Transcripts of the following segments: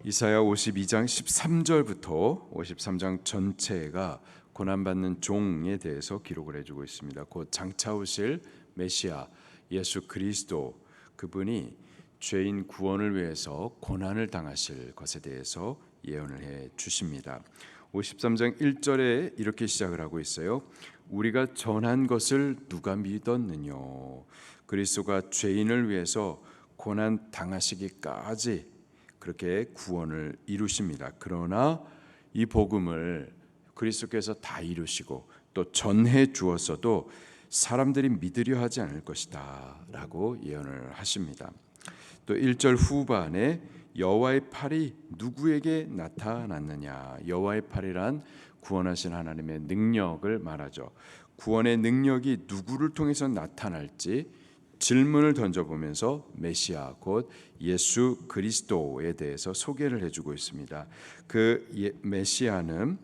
이사야 52장 13절부터 53장 전체가 고난받는 종에 대해서 기록을 해주고 있습니다. 곧 장차 오실 메시아 예수 그리스도, 그분이 죄인 구원을 위해서 고난을 당하실 것에 대해서 예언을 해 주십니다. 53장 1절에 이렇게 시작을 하고 있어요. 우리가 전한 것을 누가 믿었느냐. 그리스도가 죄인을 위해서 고난 당하시기까지 그렇게 구원을 이루십니다. 그러나 이 복음을 그리스도께서 다 이루시고 또 전해 주었어도 사람들이 믿으려 하지 않을 것이다 라고 예언을 하십니다. 또 1절 후반에 여호와의 팔이 누구에게 나타났느냐. 여호와의 팔이란 구원하신 하나님의 능력을 말하죠. 구원의 능력이 누구를 통해서 나타날지 질문을 던져보면서 메시아 곧 예수 그리스도에 대해서 소개를 해주고 있습니다. 그 메시아는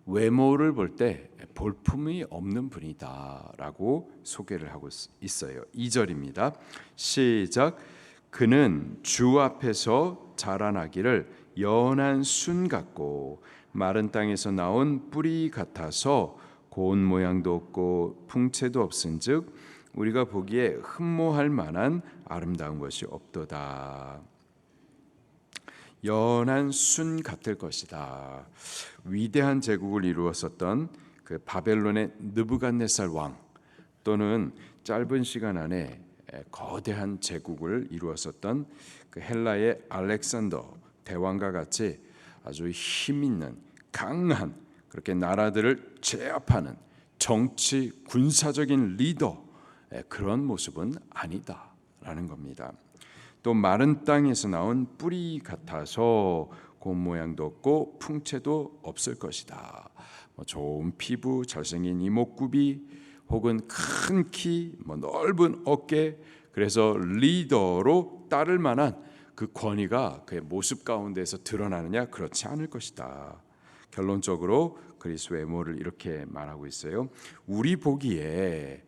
외모를 볼 때 볼품이 없는 분이다라고 소개를 하고 있어요. 2절입니다. 시작. 그는 주 앞에서 자라나기를 연한 순 같고 마른 땅에서 나온 뿌리 같아서 고운 모양도 없고 풍채도 없은즉 우리가 보기에 흠모할 만한 아름다운 것이 없도다. 연한 순 같을 것이다. 위대한 제국을 이루었었던 그 바벨론의 느부갓네살 왕, 또는 짧은 시간 안에 거대한 제국을 이루었었던 그 헬라의 알렉산더 대왕과 같이 아주 힘 있는 강한, 그렇게 나라들을 제압하는 정치 군사적인 리더, 그런 모습은 아니다라는 겁니다. 또 마른 땅에서 나온 뿌리 같아서 고운 모양도 없고 풍채도 없을 것이다. 좋은 피부, 잘생긴 이목구비, 혹은 큰 키, 넓은 어깨, 그래서 리더로 따를 만한 그 권위가 그의 모습 가운데서 드러나느냐? 그렇지 않을 것이다. 결론적으로 그리스도의 외모를 이렇게 말하고 있어요. 우리 보기에,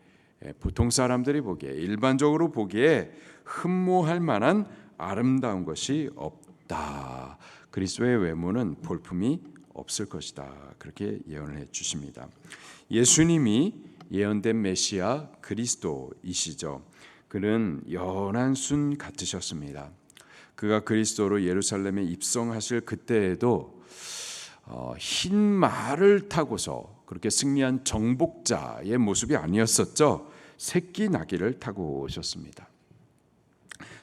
보통 사람들이 보기에, 일반적으로 보기에 흠모할 만한 아름다운 것이 없다. 그리스도의 외모는 볼품이 없을 것이다. 그렇게 예언을 해 주십니다. 예수님이 예언된 메시아 그리스도이시죠. 그는 연한 순 같으셨습니다. 그가 그리스도로 예루살렘에 입성하실 그때에도 흰 말을 타고서 그렇게 승리한 정복자의 모습이 아니었었죠. 새끼 나귀를 타고 오셨습니다.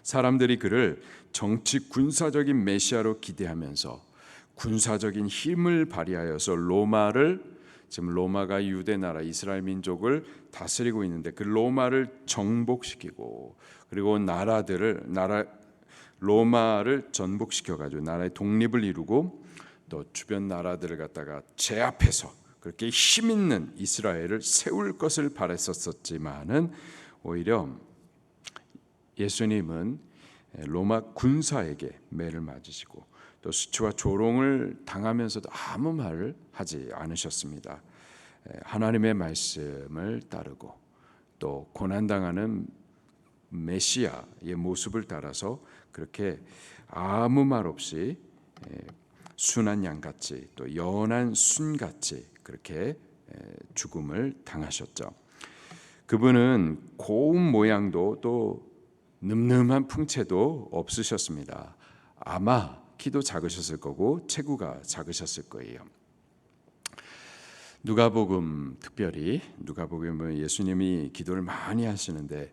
사람들이 그를 정치 군사적인 메시아로 기대하면서 군사적인 힘을 발휘하여서 지금 로마가 유대 나라 이스라엘 민족을 다스리고 있는데 그 로마를 정복시키고, 그리고 로마를 전복시켜 가지고 나라의 독립을 이루고 또 주변 나라들을 갖다가 제압해서 그렇게 힘 있는 이스라엘을 세울 것을 바랬었지만은 오히려 예수님은 로마 군사에게 매를 맞으시고 또 수치와 조롱을 당하면서도 아무 말을 하지 않으셨습니다. 하나님의 말씀을 따르고 또 고난당하는 메시아의 모습을 따라서 그렇게 아무 말 없이 순한 양같이 또 연한 순같이 그렇게 죽음을 당하셨죠. 그분은 고운 모양도 또 늠름한 풍채도 없으셨습니다. 아마 키도 작으셨을 거고 체구가 작으셨을 거예요. 누가복음, 특별히 누가복음은 예수님이 기도를 많이 하시는데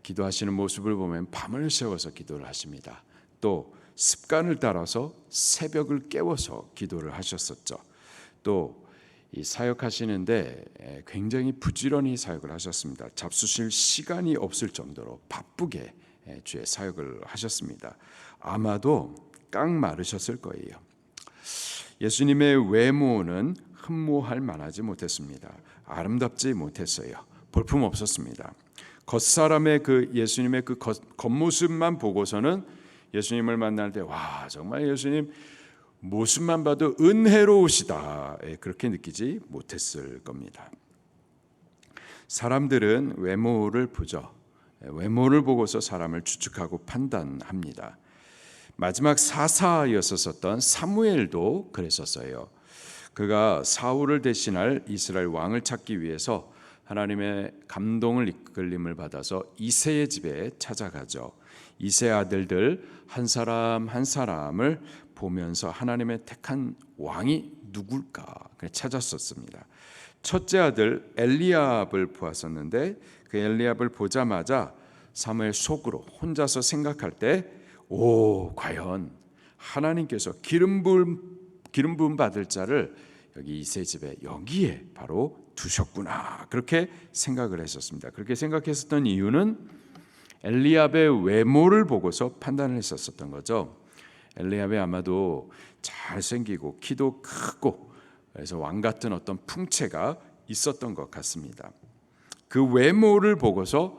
기도하시는 모습을 보면 밤을 새워서 기도를 하십니다. 또 습관을 따라서 새벽을 깨워서 기도를 하셨었죠. 또 이 사역하시는데 굉장히 부지런히 사역을 하셨습니다. 잡수실 시간이 없을 정도로 바쁘게 주의 사역을 하셨습니다. 아마도 깡 마르셨을 거예요. 예수님의 외모는 흠모할 만하지 못했습니다. 아름답지 못했어요. 볼품 없었습니다. 겉사람의 그 예수님의 그 겉모습만 보고서는 예수님을 만날 때 와, 정말 예수님 모습만 봐도 은혜로우시다, 그렇게 느끼지 못했을 겁니다. 사람들은 외모를 보죠. 외모를 보고서 사람을 추측하고 판단합니다. 마지막 사사였었던 사무엘도 그랬었어요. 그가 사울을 대신할 이스라엘 왕을 찾기 위해서 하나님의 감동을 이끌림을 받아서 이새의 집에 찾아가죠. 이새 아들들 한 사람 한 사람을 보면서 하나님의 택한 왕이 누굴까 찾았었습니다. 첫째 아들 엘리압을 보았었는데 그 엘리압을 보자마자 사무엘 속으로 혼자서 생각할 때 과연 하나님께서 기름 부음 받을 자를 여기 이새 집에 여기에 바로 두셨구나, 그렇게 생각을 했었습니다. 그렇게 생각했었던 이유는 엘리압의 외모를 보고서 판단을 했었던 거죠. 엘리압이 아마도 잘생기고 키도 크고 그래서 왕 같은 어떤 풍채가 있었던 것 같습니다. 그 외모를 보고서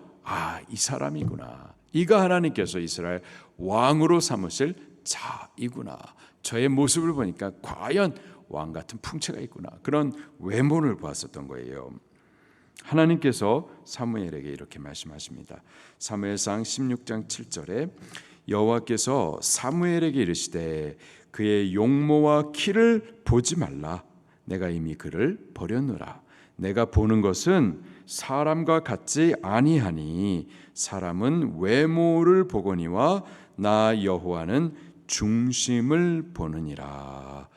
이 사람이구나, 이가 하나님께서 이스라엘 왕으로 삼으실 자이구나, 저의 모습을 보니까 과연 왕 같은 풍채가 있구나, 그런 외모를 보았었던 거예요. 하나님께서 사무엘에게 이렇게 말씀하십니다. 사무엘상 16장 7절에 여호와께서 사무엘에게 이르시되 그의 용모와 키를 보지 말라, 내가 이미 그를 버렸노라. 내가 보는 것은 사람과 같지 아니하니 사람은 외모를 보거니와 나 여호와는 중심을 보느니라.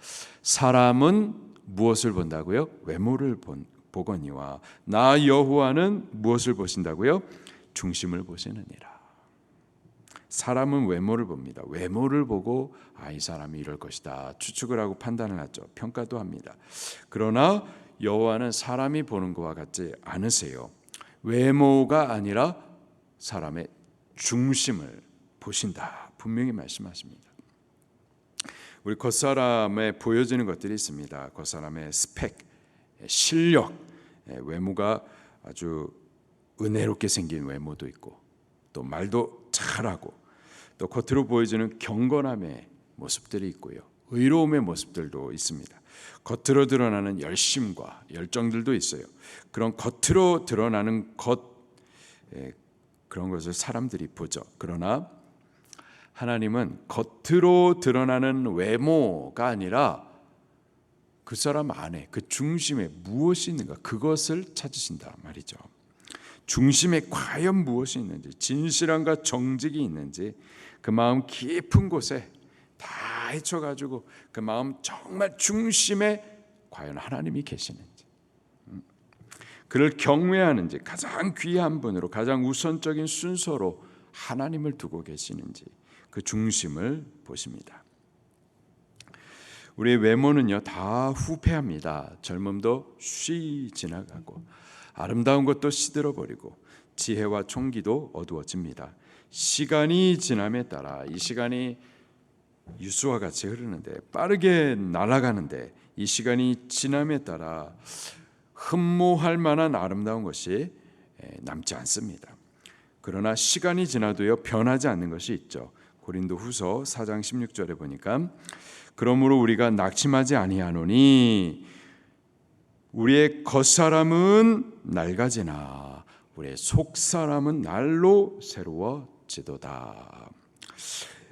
사람은 무엇을 본다고요? 외모를 보거니와 나 여호와는 무엇을 보신다고요? 중심을 보시느니라. 사람은 외모를 봅니다. 외모를 보고 이 사람이 이럴 것이다 추측을 하고 판단을 하죠. 평가도 합니다. 그러나 여호와는 사람이 보는 것과 같지 않으세요. 외모가 아니라 사람의 중심을 보신다, 분명히 말씀하십니다. 우리 겉사람에 보여지는 것들이 있습니다. 겉사람의 스펙, 실력, 외모가 아주 은혜롭게 생긴 외모도 있고 또 말도 잘하고 또 겉으로 보여지는 경건함의 모습들이 있고요, 의로움의 모습들도 있습니다. 겉으로 드러나는 열심과 열정들도 있어요. 그런 겉으로 드러나는 그런 것을 사람들이 보죠. 그러나 하나님은 겉으로 드러나는 외모가 아니라 그 사람 안에 그 중심에 무엇이 있는가, 그것을 찾으신다 말이죠. 중심에 과연 무엇이 있는지, 진실함과 정직이 있는지, 그 마음 깊은 곳에 다 헤쳐가지고 그 마음 정말 중심에 과연 하나님이 계시는지, 그를 경외하는지, 가장 귀한 분으로 가장 우선적인 순서로 하나님을 두고 계시는지, 그 중심을 보십니다. 우리의 외모는요 다 후패합니다. 젊음도 쉬 지나가고 아름다운 것도 시들어버리고 지혜와 총기도 어두워집니다. 시간이 지남에 따라, 이 시간이 유수와 같이 흐르는데 빠르게 날아가는데, 이 시간이 지남에 따라 흠모할 만한 아름다운 것이 남지 않습니다. 그러나 시간이 지나도요 변하지 않는 것이 있죠. 고린도후서 4장 16절에 보니까 그러므로 우리가 낙심하지 아니하노니 우리의 겉사람은 낡아지나 우리의 속사람은 날로 새로워지도다.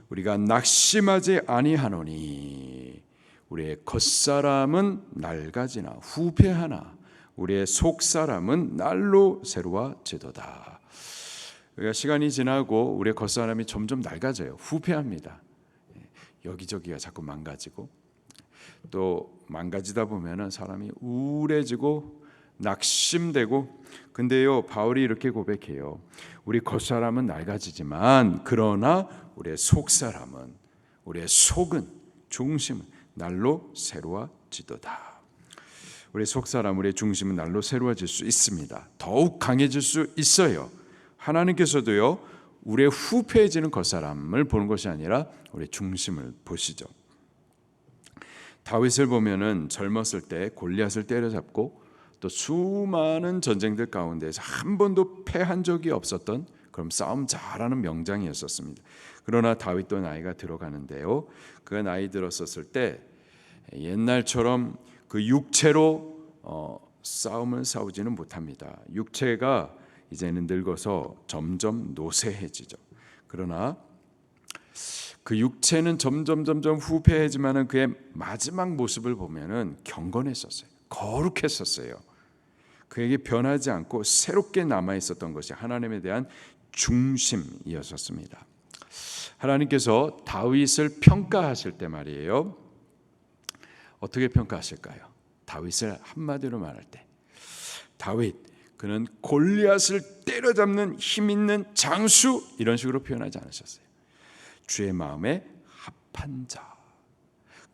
우리가 낙심하지 아니하노니 우리의 겉사람은 낡아지나 후패하나 우리의 속사람은 날로 새로워지도다. 그러니까 시간이 지나고 우리의 겉사람이 점점 낡아져요. 후패합니다. 여기저기가 자꾸 망가지고, 또 망가지다 보면은 사람이 우울해지고 낙심되고. 근데요 바울이 이렇게 고백해요. 우리 겉사람은 낡아지지만 그러나 우리의 속사람은, 우리의 속은, 중심은 날로 새로워지도다. 우리의 속사람, 우리의 중심은 날로 새로워질 수 있습니다. 더욱 강해질 수 있어요. 하나님께서도요 우리의 후패해지는 겉사람을 보는 것이 아니라 우리의 중심을 보시죠. 다윗을 보면은 젊었을 때 골리앗을 때려잡고 또 수많은 전쟁들 가운데서 한 번도 패한 적이 없었던 그런 싸움 잘하는 명장이었었습니다. 그러나 다윗도 나이가 들어가는데요, 그 나이 들었었을 때 옛날처럼 그 육체로 싸움을 싸우지는 못합니다. 육체가 이제는 늙어서 점점 노쇠해지죠. 그러나 그 육체는 점점 후패하지만은 그의 마지막 모습을 보면은 경건했었어요. 거룩했었어요. 그에게 변하지 않고 새롭게 남아 있었던 것이 하나님에 대한 중심이었습니다. 하나님께서 다윗을 평가하실 때 말이에요. 어떻게 평가하실까요? 다윗을 한마디로 말할 때, 다윗 그는 골리앗을 때려잡는 힘 있는 장수, 이런 식으로 표현하지 않으셨어요. 주의 마음에 합한 자,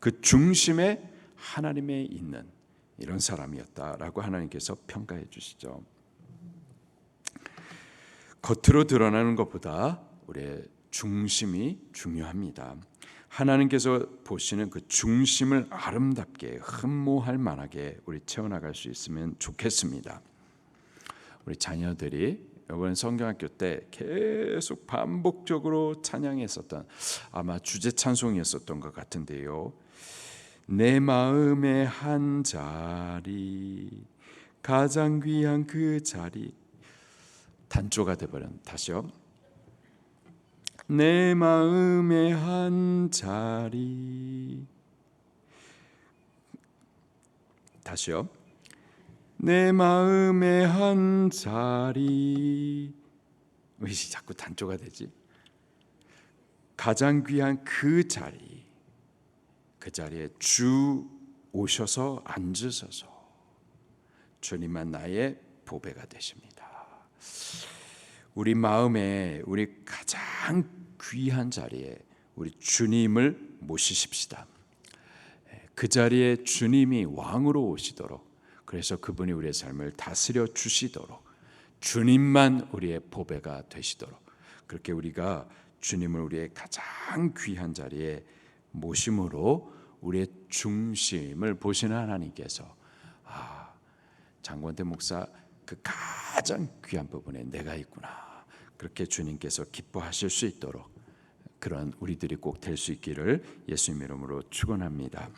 그 중심에 하나님에 있는 이런 사람이었다라고 하나님께서 평가해 주시죠. 겉으로 드러나는 것보다 우리의 중심이 중요합니다. 하나님께서 보시는 그 중심을 아름답게 흠모할 만하게 우리 채워나갈 수 있으면 좋겠습니다. 우리 자녀들이 이번 성경학교 때 계속 반복적으로 찬양했었던, 아마 주제 찬송이었었던 것 같은데요. 내 마음의 한 자리, 가장 귀한 그 자리. 단조가 되버린, 다시요. 내 마음의 한 자리, 다시요. 내 마음의 한 자리. 왜 자꾸 단조가 되지? 가장 귀한 그 자리, 그 자리에 주 오셔서 앉으셔서 주님만 나의 보배가 되십니다. 우리 마음에 우리 가장 귀한 자리에 우리 주님을 모시십시다. 그 자리에 주님이 왕으로 오시도록, 그래서 그분이 우리의 삶을 다스려 주시도록, 주님만 우리의 보배가 되시도록, 그렇게 우리가 주님을 우리의 가장 귀한 자리에 모심으로 우리의 중심을 보시는 하나님께서, 장권태 목사 그 가장 귀한 부분에 내가 있구나, 그렇게 주님께서 기뻐하실 수 있도록 그런 우리들이 꼭 될 수 있기를 예수님 이름으로 축원합니다.